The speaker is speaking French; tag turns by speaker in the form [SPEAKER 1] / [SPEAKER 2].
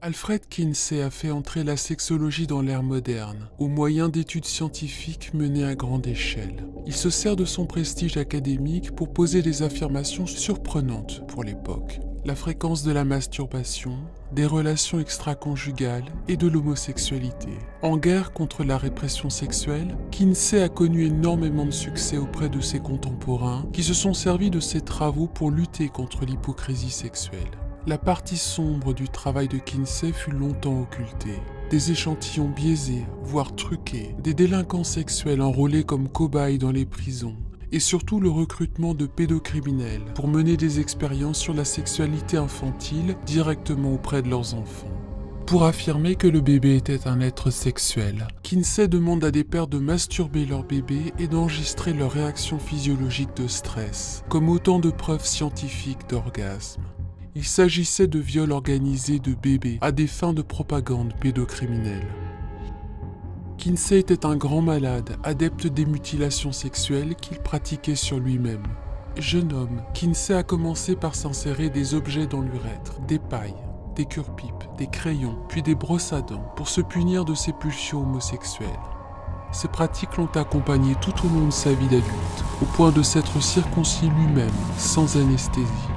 [SPEAKER 1] Alfred Kinsey a fait entrer la sexologie dans l'ère moderne, au moyen d'études scientifiques menées à grande échelle. Il se sert de son prestige académique pour poser des affirmations surprenantes pour l'époque. La fréquence de la masturbation, des relations extra-conjugales et de l'homosexualité. En guerre contre la répression sexuelle, Kinsey a connu énormément de succès auprès de ses contemporains qui se sont servis de ses travaux pour lutter contre l'hypocrisie sexuelle. La partie sombre du travail de Kinsey fut longtemps occultée. Des échantillons biaisés, voire truqués, des délinquants sexuels enrôlés comme cobayes dans les prisons, et surtout le recrutement de pédocriminels pour mener des expériences sur la sexualité infantile directement auprès de leurs enfants. Pour affirmer que le bébé était un être sexuel, Kinsey demande à des pères de masturber leur bébé et d'enregistrer leurs réactions physiologiques de stress, comme autant de preuves scientifiques d'orgasme. Il s'agissait de viols organisés de bébés à des fins de propagande pédocriminelle. Kinsey était un grand malade, adepte des mutilations sexuelles qu'il pratiquait sur lui-même. Jeune homme, Kinsey a commencé par s'insérer des objets dans l'urètre, des pailles, des cure-pipes, des crayons, puis des brosses à dents pour se punir de ses pulsions homosexuelles. Ces pratiques l'ont accompagné tout au long de sa vie d'adulte, au point de s'être circoncis lui-même, sans anesthésie.